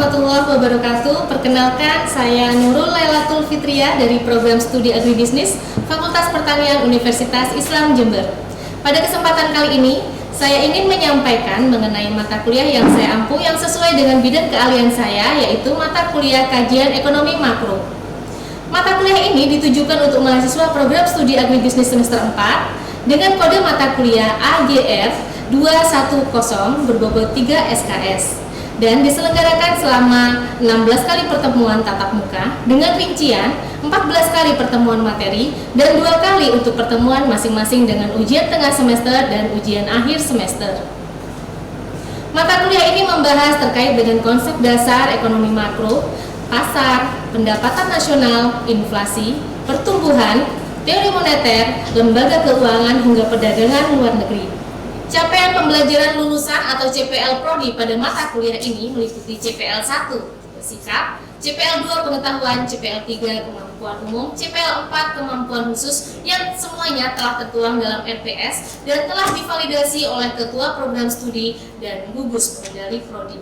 warahmatullahi wabarakatuh. Perkenalkan, saya Nurul Lailatul Fitriah dari Program Studi Agribisnis Fakultas Pertanian Universitas Islam Jember. Pada kesempatan kali ini, saya ingin menyampaikan mengenai mata kuliah yang saya ampu yang sesuai dengan bidang keahlian saya, yaitu mata kuliah Kajian Ekonomi Makro. Mata kuliah ini ditujukan untuk mahasiswa Program Studi Agribisnis semester 4 dengan kode mata kuliah AGF 210 berbobot 3 SKS. Dan diselenggarakan selama 16 kali pertemuan tatap muka dengan rincian 14 kali pertemuan materi dan 2 kali untuk pertemuan masing-masing dengan ujian tengah semester dan ujian akhir semester. Mata kuliah ini membahas terkait dengan konsep dasar ekonomi makro, pasar, pendapatan nasional, inflasi, pertumbuhan, teori moneter, lembaga keuangan hingga perdagangan luar negeri. Capaian pembelajaran lulusan atau CPL Prodi pada mata kuliah ini meliputi CPL 1 bersikap, CPL 2 pengetahuan, CPL 3 kemampuan umum, CPL 4 kemampuan khusus yang semuanya telah tertuang dalam RPS dan telah divalidasi oleh Ketua Program Studi dan gugus pengendali Prodi.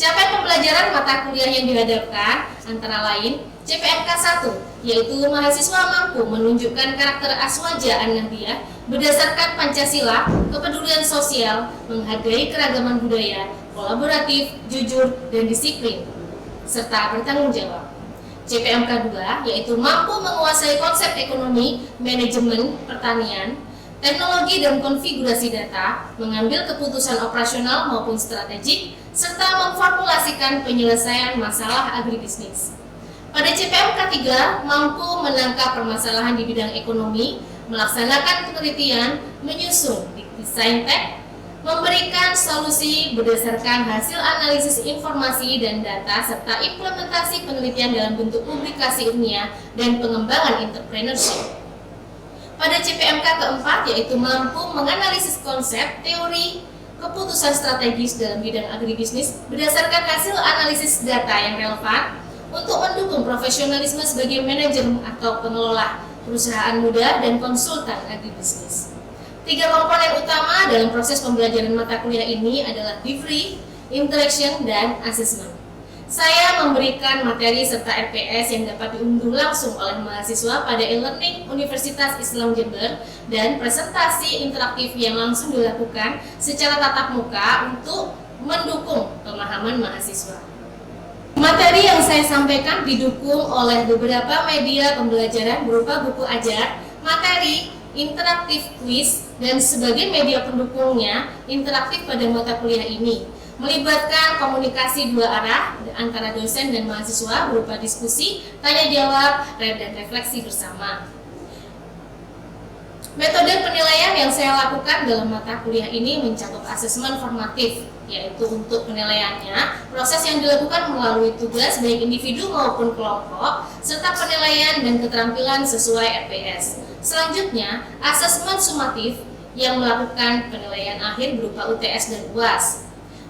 Capaian pembelajaran mata kuliah yang dihadapkan antara lain CPMK 1, yaitu mahasiswa mampu menunjukkan karakter aswaja an-nahdiyah berdasarkan Pancasila, kepedulian sosial, menghargai keragaman budaya, kolaboratif, jujur, dan disiplin, serta bertanggung jawab. CPMK 2, yaitu mampu menguasai konsep ekonomi, manajemen, pertanian, teknologi dan konfigurasi data, mengambil keputusan operasional maupun strategik, serta memformulasikan penyelesaian masalah agribisnis. Pada CPMK 3, mampu menangkap permasalahan di bidang ekonomi, melaksanakan penelitian, menyusun desain teks, memberikan solusi berdasarkan hasil analisis informasi dan data, serta implementasi penelitian dalam bentuk publikasi ilmiah dan pengembangan entrepreneurship. Pada CPMK keempat, yaitu mampu menganalisis konsep, teori, keputusan strategis dalam bidang agribisnis berdasarkan hasil analisis data yang relevan untuk mendukung profesionalisme sebagai manajer atau pengelola perusahaan muda dan konsultan agribisnis. 3 komponen utama dalam proses pembelajaran mata kuliah ini adalah debrief, interaction, dan assessment. Saya memberikan materi serta RPS yang dapat diunduh langsung oleh mahasiswa pada e-learning Universitas Islam Jember dan presentasi interaktif yang langsung dilakukan secara tatap muka untuk mendukung pemahaman mahasiswa. Materi yang saya sampaikan didukung oleh beberapa media pembelajaran berupa buku ajar, materi, interaktif kuis, dan sebagai media pendukungnya interaktif pada mata kuliah ini melibatkan komunikasi 2 arah antara dosen dan mahasiswa berupa diskusi, tanya jawab, dan refleksi bersama. Metode penilaian yang saya lakukan dalam mata kuliah ini mencakup asesmen formatif, yaitu untuk penilaiannya, proses yang dilakukan melalui tugas baik individu maupun kelompok, serta penilaian dan keterampilan sesuai RPS. Selanjutnya, asesmen sumatif yang melakukan penilaian akhir berupa UTS dan UAS.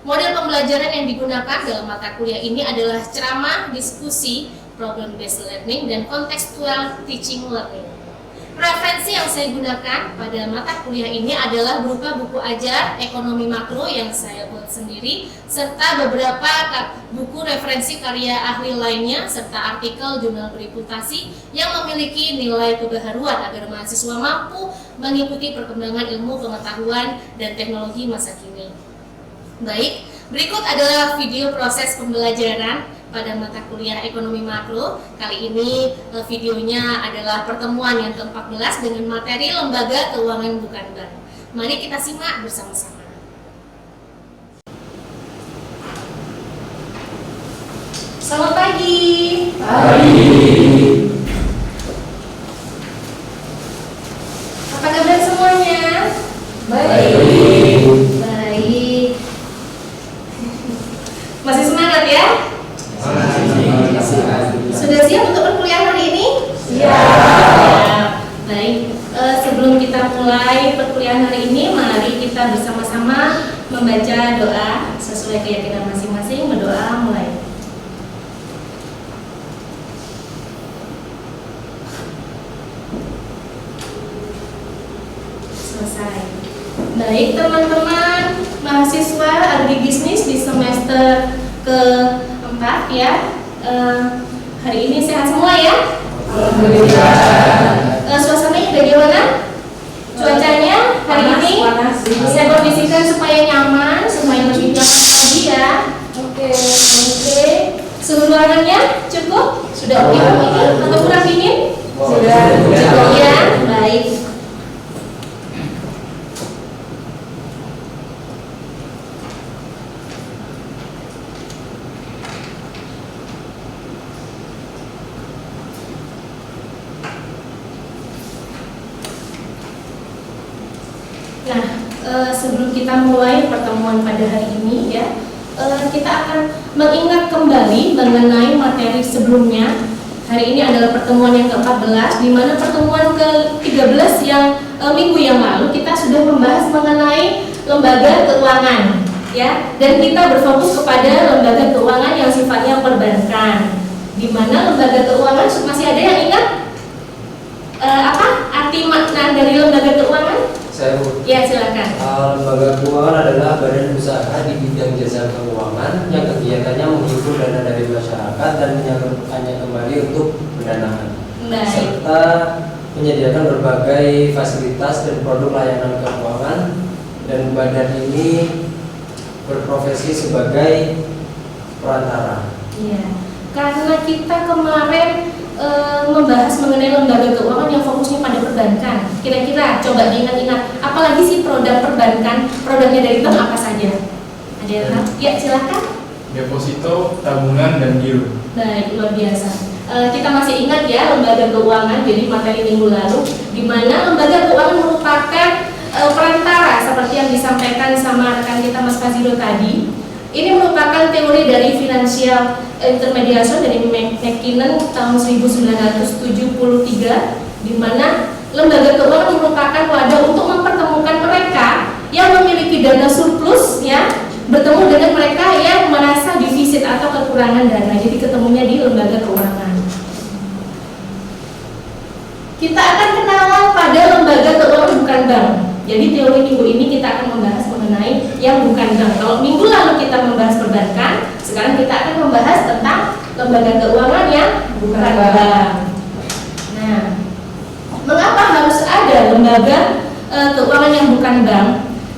Model pembelajaran yang digunakan dalam mata kuliah ini adalah ceramah, diskusi, problem-based learning, dan contextual teaching learning. Referensi yang saya gunakan pada mata kuliah ini adalah berupa buku ajar ekonomi makro yang saya buat sendiri, serta beberapa buku referensi karya ahli lainnya, serta artikel jurnal bereputasi yang memiliki nilai kebaharuan agar mahasiswa mampu mengikuti perkembangan ilmu pengetahuan dan teknologi masa kini. Baik, berikut adalah video proses pembelajaran pada mata kuliah ekonomi makro. Kali ini videonya adalah pertemuan yang ke-14 dengan materi lembaga keuangan bukan bank. Mari kita simak bersama-sama. Selamat pagi. Pagi. Apa kabar semuanya? Baik. Baik. Masih semangat ya? Sudah siap untuk perkuliahan hari ini? Siap. Baik, sebelum kita mulai perkuliahan hari ini, mari kita bersama-sama membaca doa sesuai keyakinan masing-masing. Berdoa mulai. Selesai. Baik teman-teman mahasiswa agribisnis di semester keempat ya. Hari ini sehat semua ya? Suasananya bagaimana? Cuacanya hari ini saya kondisikan supaya nyaman, supaya lebih nyaman lagi ya. Oke. Suhu ruangannya cukup? Sudah oke ini atau kurang dingin? Sudah cukup ya. Baik. Sebelum kita mulai pertemuan pada hari ini ya, kita akan mengingat kembali mengenai materi sebelumnya. Hari ini adalah pertemuan yang ke-14, di mana pertemuan ke-13 yang minggu yang lalu kita sudah membahas mengenai lembaga keuangan ya, dan kita berfokus kepada lembaga keuangan yang sifatnya perbankan. Di mana lembaga keuangan, masih ada yang ingat apa arti makna dari lembaga keuangan? Saya ya, silakan. Lembaga keuangan adalah badan usaha di bidang jasa keuangan yang kegiatannya menghimpun dana dari masyarakat dan menyalurkannya kembali untuk pendanaan, serta menyediakan berbagai fasilitas dan produk layanan keuangan. Dan badan ini berprofesi sebagai perantara. Iya, karena kita kemarin membahas mengenai lembaga keuangan yang fokusnya pada perbankan. Kira-kira coba diingat-ingat, apalagi sih produk perbankan? Produknya dari bank apa saja? Ada yang tahu? Ya, silakan. Deposito, tabungan, dan giro. Baik, luar biasa. Kita masih ingat ya lembaga keuangan, jadi materi minggu lalu, di mana lembaga keuangan merupakan perantara seperti yang disampaikan sama rekan kita Mas Fazilo tadi. Ini merupakan teori dari financial intermediation dari McKinnon tahun 1973, di mana lembaga keuangan merupakan wadah untuk mempertemukan mereka yang memiliki dana surplus ya, bertemu dengan mereka yang merasa defisit atau kekurangan dana. Jadi ketemunya di lembaga keuangan. Kita akan kenalan pada lembaga keuangan bukan bank. Jadi teori minggu ini kita akan membahas mengenai yang bukan bank. Kalau minggu lalu kita membahas perbankan, sekarang kita akan membahas tentang lembaga keuangan yang bukan bank. Nah, mengapa harus ada lembaga keuangan yang bukan bank?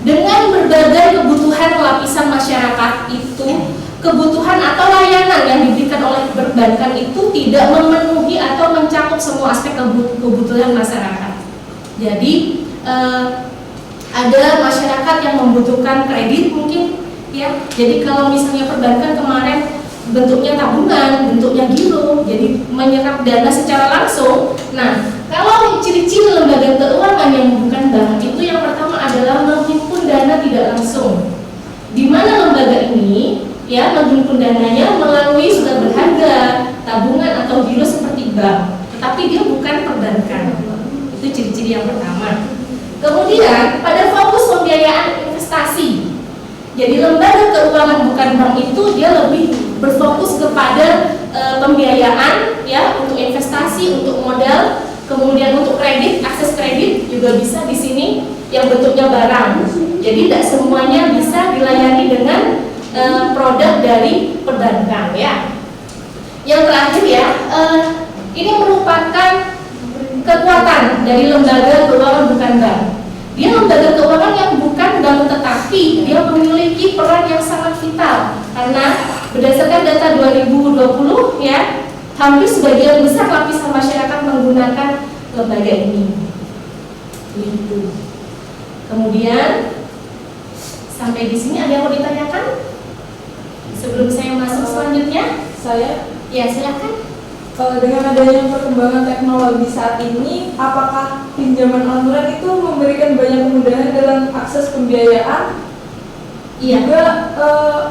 Dengan berbagai kebutuhan lapisan masyarakat itu, kebutuhan atau layanan yang diberikan oleh perbankan itu tidak memenuhi atau mencakup semua aspek kebutuhan masyarakat. Jadi ada masyarakat yang membutuhkan kredit mungkin ya. Jadi kalau misalnya perbankan kemarin bentuknya tabungan, bentuknya giro, jadi menyerap dana secara langsung. Nah, kalau ciri-ciri lembaga keuangan yang bukan bank itu yang pertama adalah menghimpun dana tidak langsung. Di mana lembaga ini ya menghimpun dananya melalui surat berharga, tabungan atau giro seperti bank, tetapi dia bukan perbankan. Itu ciri-ciri yang pertama. Kemudian pada fokus pembiayaan investasi. Jadi lembaga keuangan bukan bank itu dia lebih berfokus kepada pembiayaan ya, untuk investasi, untuk modal, kemudian untuk kredit, akses kredit juga bisa di sini yang bentuknya barang. Jadi tidak semuanya bisa dilayani dengan produk dari perbankan ya. Yang terakhir ya, ini merupakan kekuatan dari lembaga keuangan bukan bank. Dia lembaga keuangan yang bukan bank, tetapi dia memiliki peran yang sangat vital karena berdasarkan data 2020 ya, hampir sebagian besar lapisan masyarakat menggunakan lembaga ini. Gitu. Kemudian sampai di sini ada yang mau ditanyakan? Sebelum saya masuk selanjutnya, ya silakan. Dengan adanya perkembangan teknologi saat ini, apakah pinjaman online itu memberikan banyak kemudahan dalam akses pembiayaan? Iya. Juga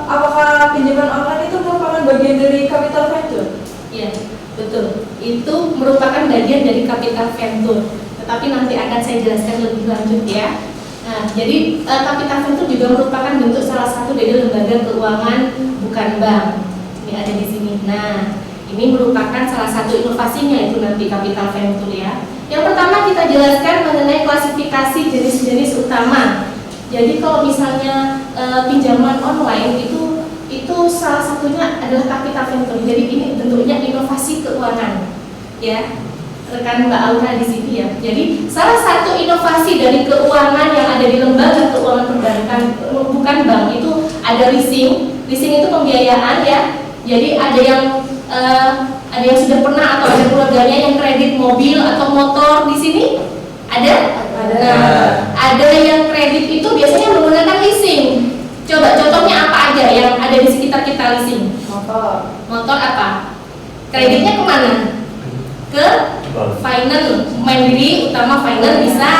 apakah pinjaman online itu merupakan bagian dari capital venture? Iya, betul. Itu merupakan bagian dari capital venture. Tetapi nanti akan saya jelaskan lebih lanjut ya. Nah, jadi capital venture juga merupakan bentuk salah satu dari lembaga keuangan bukan bank. Ini ada di sini. Nah, ini merupakan salah satu inovasinya itu nanti capital venture ya. Yang pertama kita jelaskan mengenai klasifikasi jenis-jenis utama. Jadi kalau misalnya pinjaman online itu itu salah satunya adalah capital venture. Jadi ini bentuknya inovasi keuangan, ya. Rekan Mbak Aura di sini ya. Jadi salah satu inovasi dari keuangan yang ada di lembaga keuangan perbankan, bukan bank, itu ada leasing. Leasing itu pembiayaan ya. Jadi ada yang sudah pernah atau ada keluarganya yang kredit mobil atau motor di sini? Ada? Nah, ada yang kredit itu biasanya menggunakan leasing. Coba contohnya apa aja yang ada di sekitar kita leasing? Motor apa? Kreditnya kemana? Ke finance, Mandiri, Utama Finance bisa.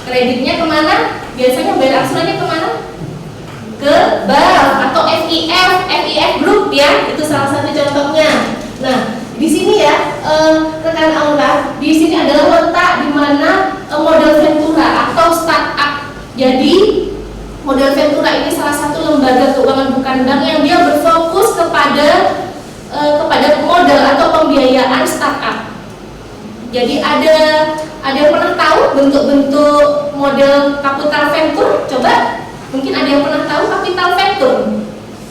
Kreditnya kemana? Biasanya bayar angsurannya kemana? Ke bank atau FIF Group ya, itu salah satu contohnya. Nah, di sini ya, rekan Aura, di sini adalah letak di mana modal ventura atau startup. Jadi modal ventura ini salah satu lembaga keuangan bukan bank yang dia berfokus kepada modal atau pembiayaan startup. Jadi ada yang pernah tahu bentuk-bentuk model capital venture? Coba, mungkin ada yang pernah tahu capital venture?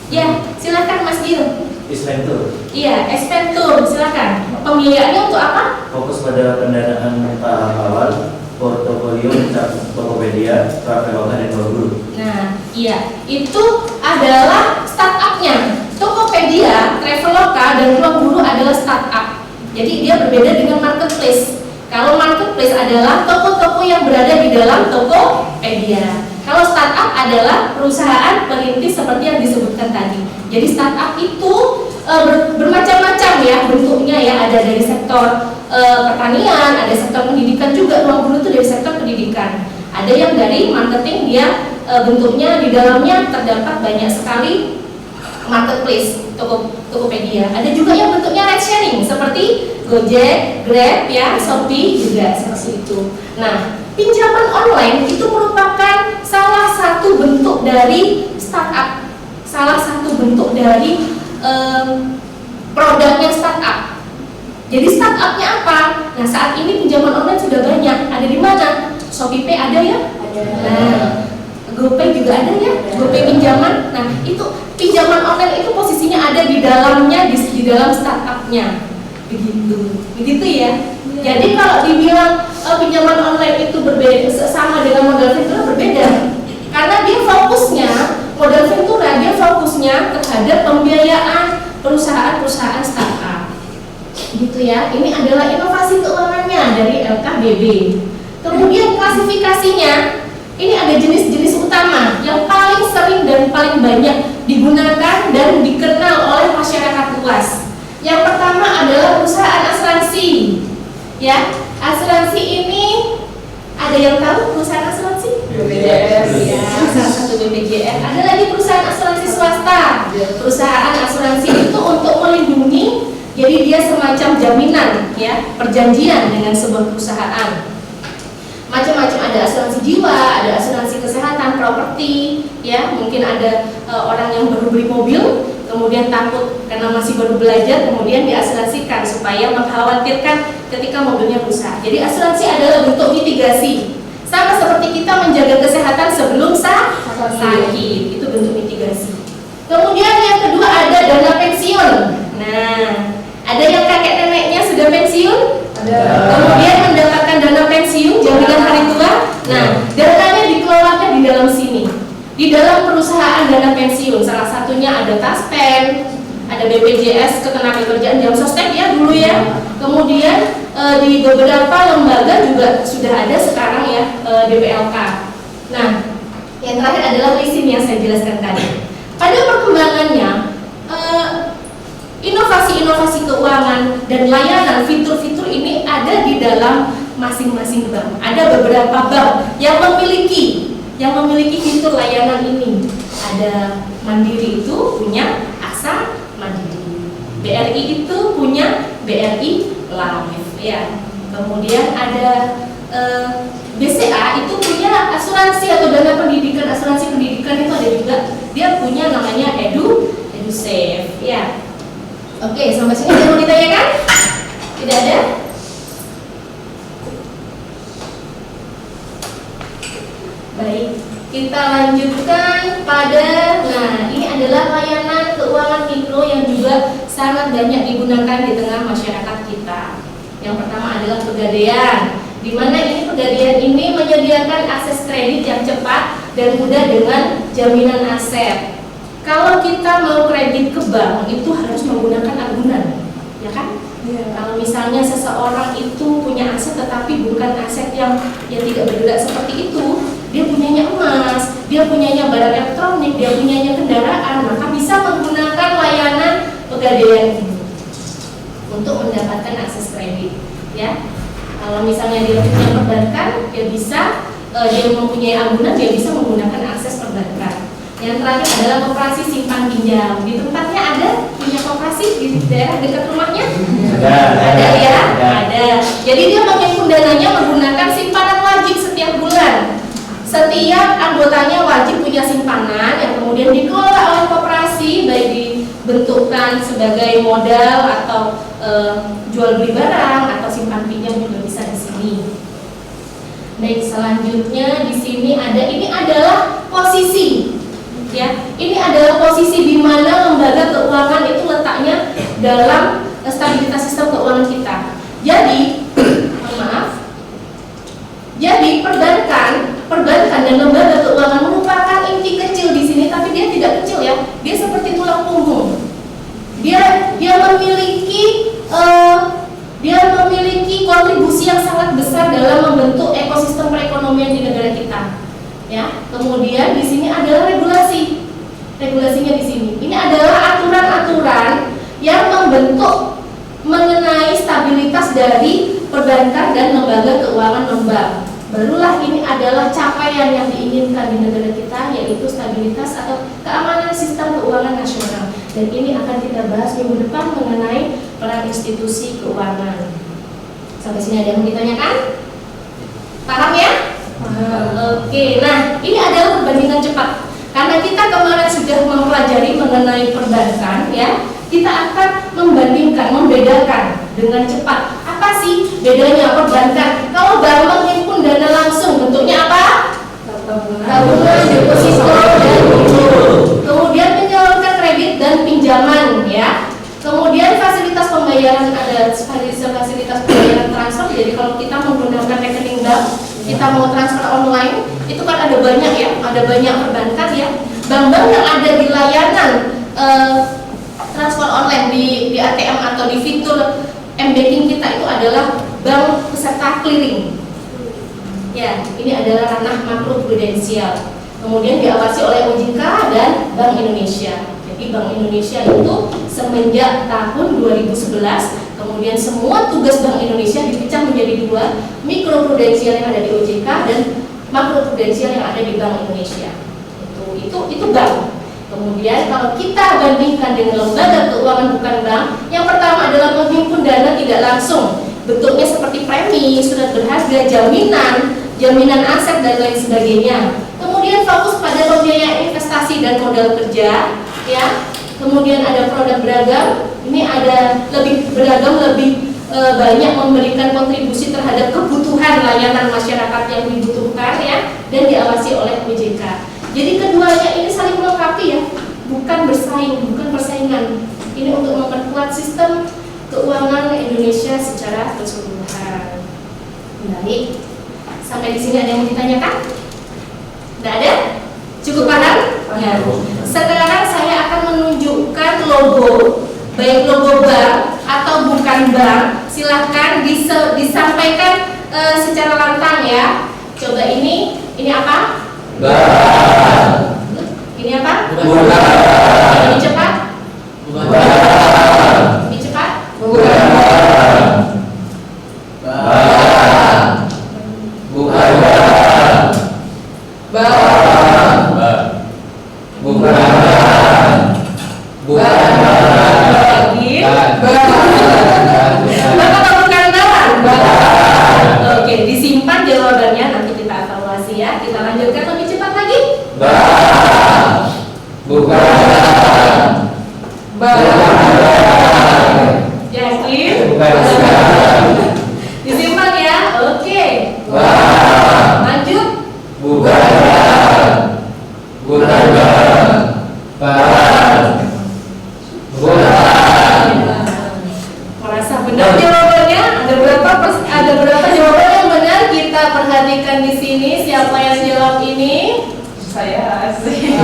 Ya, silakan Mas Gil. Isventure. Iya, Isventure, silakan. Pembiayaannya untuk apa? Fokus pada pendanaan tahap awal, portofolio, Tokopedia, Traveloka, dan Guru. Nah, iya, itu adalah startupnya. Tokopedia, Traveloka, dan Guru adalah startup. Jadi dia berbeda dengan marketplace. Kalau marketplace adalah toko-toko yang berada di dalam Tokopedia. Kalau startup adalah perusahaan perintis seperti yang disebutkan tadi. Jadi startup itu bermacam-macam ya bentuknya ya. Ada dari sektor pertanian, ada sektor pendidikan juga. Ruang Guru itu dari sektor pendidikan. Ada yang dari marketing, dia bentuknya di dalamnya terdapat banyak sekali marketplace, Tokopedia. Ada juga yang bentuknya ride sharing seperti Gojek, Grab ya, Shopee juga seperti itu. Nah, pinjaman online itu merupakan salah satu bentuk dari startup, salah satu bentuk dari produknya startup. Jadi startupnya apa? Nah, saat ini pinjaman online sudah banyak. Ada di mana? Shopee Pay ada ya? Ada. Nah, GoPay juga ada ya? GoPay pinjaman. Nah, itu pinjaman online itu posisinya ada di dalamnya, di dalam startupnya. Begitu ya. Jadi kalau dibilang pinjaman online itu berbeda sama dengan modal ventura, berbeda. Karena dia fokusnya modal ventura, dia fokusnya terhadap pembiayaan perusahaan-perusahaan startup. Gitu ya. Ini adalah inovasi keuangannya dari LKBB. Kemudian klasifikasinya, ini ada jenis-jenis utama yang paling sering dan paling banyak digunakan dan dikenal oleh masyarakat luas. Yang pertama adalah perusahaan asuransi. Ya, asuransi ini ada yang tahu perusahaan asuransi? BPJS. Ya, salah satu BPJS. Ada lagi perusahaan asuransi swasta. Perusahaan asuransi itu untuk melindungi, jadi dia semacam jaminan, ya, perjanjian dengan sebuah perusahaan. Macam-macam, ada asuransi jiwa, ada asuransi kesehatan, properti, ya, mungkin ada orang yang baru beli mobil, kemudian takut karena masih baru belajar, kemudian diasuransikan supaya mengkhawatirkan ketika mobilnya rusak. Jadi asuransi adalah bentuk mitigasi, sama seperti kita menjaga kesehatan sebelum sakit, itu bentuk mitigasi. Kemudian yang kedua ada dana pensiun. Nah, ada yang kakek neneknya sudah pensiun? Ada. Kemudian mendapatkan dana pensiun, jaminan hari tua. Nah, dananya dikelolakan di dalam sini, di dalam perusahaan dana pensiun. Salah satunya ada Taspen, ada BPJS Ketenagakerjaan Jam Sostek ya dulu ya. Kemudian di beberapa lembaga juga sudah ada sekarang ya, DPLK. Nah, yang terakhir adalah leasing yang saya jelaskan tadi. Pada perkembangannya, inovasi-inovasi keuangan dan layanan fitur-fitur ini ada di dalam masing-masing bank. Ada beberapa bank yang memiliki fitur layanan ini. Ada Mandiri itu punya Aksa Mandiri, BRI itu punya BRI Life ya. Kemudian ada BCA itu punya asuransi atau dana pendidikan, asuransi pendidikan itu ada juga. Dia punya namanya EduSave ya. Oke, sampai sini ada mau ditanyakan? Tidak ada? Baik, kita lanjutkan pada, nah ini adalah layanan sangat banyak digunakan di tengah masyarakat kita. Yang pertama adalah Pegadaian, di mana ini Pegadaian ini menyediakan akses kredit yang cepat dan mudah dengan jaminan aset. Kalau kita mau kredit ke bank itu harus menggunakan agunan, ya kan? Kalau misalnya seseorang itu punya aset tetapi bukan aset yang tidak bergerak seperti itu, dia punyanya emas, dia punyanya barang elektronik, dia punyanya kendaraan, maka bisa menggunakan layanan Pegadaian ini untuk mendapatkan akses kredit, ya. Kalau misalnya dia punya perbankan, dia bisa dia mempunyai agunan, dia bisa menggunakan akses perbankan. Yang terakhir adalah koperasi simpan pinjam. Di tempatnya ada punya koperasi di daerah dekat rumahnya? Ada ya? Ada. Jadi dia menghimpun dananya menggunakan simpanan wajib setiap bulan. Setiap anggotanya wajib punya simpanan yang kemudian dikelola oleh koperasi, baik dibentukkan sebagai modal atau jual beli barang atau simpan pinjam juga bisa di sini. Baik, selanjutnya di sini ini adalah posisi. Ya, ini adalah posisi di mana lembaga keuangan itu letaknya dalam stabilitas sistem keuangan kita. Jadi, jadi perbankan dan lembaga keuangan merupakan inti kecil di sini, tapi dia tidak kecil ya. Dia seperti tulang punggung. Dia memiliki kontribusi yang sangat besar dalam membentuk ekosistem perekonomian di negara kita. Ya, kemudian di sini adalah regulasi. Regulasinya di sini. Ini adalah aturan-aturan yang membentuk mengenai stabilitas dari perbankan dan lembaga keuangan non-bank. Barulah ini adalah capaian yang diinginkan di negara kita, yaitu stabilitas atau keamanan sistem keuangan nasional. Dan ini akan kita bahas minggu depan mengenai peran institusi keuangan. Sampai sini ada yang mau ditanyakan? Paham ya? Oke, nah ini adalah perbandingan cepat. Karena kita kemarin sudah mempelajari mengenai perbankan, ya, kita akan membandingkan, membedakan dengan cepat. Apa sih bedanya perbankan? Kalau bank menghimpun dana langsung, bentuknya apa? Tabungan, deposito, dan kemudian menyalurkan kredit dan pinjaman, ya. Kemudian fasilitas pembayaran, ada fasilitas pembayaran transfer. Jadi kalau kita menggunakan rekening bank, kita mau transfer online, itu kan ada banyak ya, ada banyak perbankan ya. Bank-bank yang ada di layanan transfer online di ATM atau di fitur m-banking kita itu adalah bank peserta clearing. Ya, ini adalah ranah makro prudensial. Kemudian diawasi oleh OJK dan Bank Indonesia. Jadi Bank Indonesia itu semenjak tahun 2011, kemudian semua tugas Bank Indonesia dipecah menjadi dua, mikro prudensial yang ada di OJK dan makro prudensial yang ada di Bank Indonesia. Itu bank. Kemudian kalau kita bandingkan dengan lembaga keuangan bukan bank, yang pertama adalah menghimpun dana tidak langsung, bentuknya seperti premi, surat berharga, jaminan aset dan lain sebagainya. Kemudian fokus pada pembiayaan investasi dan modal kerja, ya. Kemudian ada produk beragam, ini ada lebih beragam, lebih banyak memberikan kontribusi terhadap kebutuhan layanan masyarakat yang dibutuhkan, ya, dan diawasi oleh OJK. Jadi keduanya ini saling melengkapi ya, bukan bersaing, bukan persaingan. Ini untuk memperkuat sistem keuangan Indonesia secara keseluruhan. Baik, sampai di sini ada yang mau ditanyakan? Tidak ada? Cukup paham? Ya. Sekarang saya akan menunjukkan logo, baik logo bank atau bukan bank. Silahkan disampaikan secara lantang ya. Coba ini apa? Bank. Ini apa? Bukan. Ini cepat? Bukan. Ini cepat? Bukan. Bank. Bukan. Bank. Bukan. Bukan. Bapak bukan bank? Oke, disimpan jawabannya, nanti kita evaluasi ya. Kita lanjutkan lebih cepat lagi. Bank. Bukan. benar jawabannya. Ada berapa jawaban yang benar? Kita perhatikan di sini siapa yang jawab ini. Saya sih.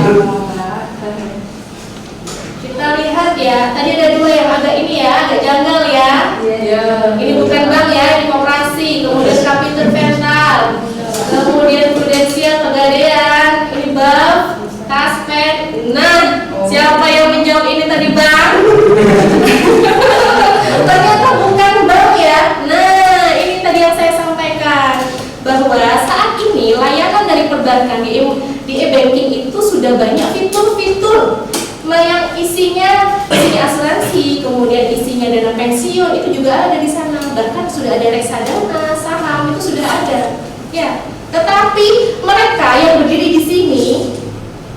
Kita lihat ya. Tadi ada dua yang agak ini ya, agak janggal ya. Iya. Ini bukan bank ya, ini koperasi. Kemudian Kapiter Vental. Kemudian Prudensial Pegadaian. Ini bank. Taspen. Nah, siapa yang menjawab ini tadi bang? Ternyata bukan bang ya. Nah, ini tadi yang saya sampaikan bahwa saat ini layanan dari perbankan di e-banking itu sudah banyak fitur-fitur yang isinya asuransi, kemudian isinya dana pensiun itu juga ada di sana. Bahkan sudah ada reksadana, saham itu sudah ada. Ya, tetapi mereka yang berdiri di sini,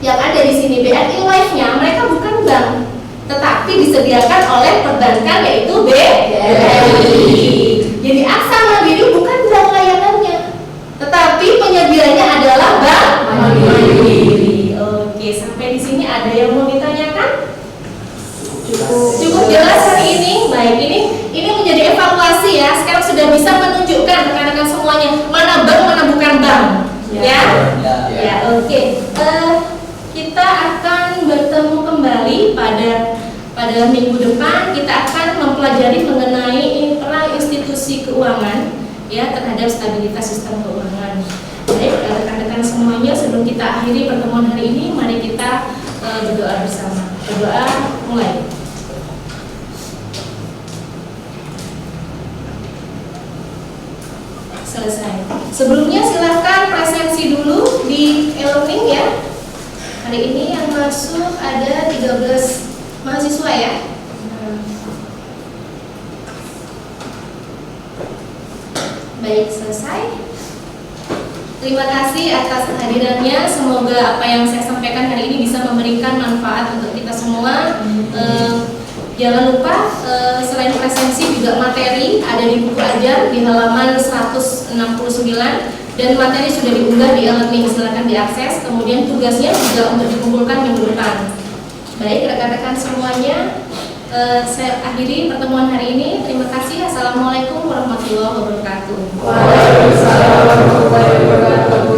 yang ada di sini BRI Life-nya, mereka bukan bank, tetapi disediakan oleh perbankan yaitu BRI. Jadi Aksa Mandiri bukan bank layanannya, tetapi penyedianya adalah bank Mandiri. Oke, sampai di sini ada yang mau ditanyakan? Cukup jelas hari ini. Baik, ini menjadi evaluasi ya. Sekarang sudah bisa menunjukkan rekan-rekan semuanya mana bank mana bukan bank. Ya, ya, oke. Kita akan bertemu kembali pada minggu depan. Kita akan mempelajari mengenai peran institusi keuangan ya terhadap stabilitas sistem keuangan. Baik, rekan-rekan semuanya, sebelum kita akhiri pertemuan hari ini, mari kita berdoa bersama. Berdoa mulai. Selesai. Sebelumnya silahkan presensi dulu di e-learning ya. Hari ini yang masuk ada 13 mahasiswa ya. Baik, selesai. Terima kasih atas kehadirannya. Semoga apa yang saya sampaikan hari ini bisa memberikan manfaat untuk kita semua. Jangan lupa selain presensi juga materi ada di buku ajar di halaman 169 dan materi sudah diunggah di e-learning, silakan diakses. Kemudian tugasnya juga untuk dikumpulkan minggu depan. Baik rekan-rekan semuanya, saya akhiri pertemuan hari ini. Terima kasih. Assalamualaikum warahmatullahi wabarakatuh. Waalaikumsalam warahmatullahi wabarakatuh.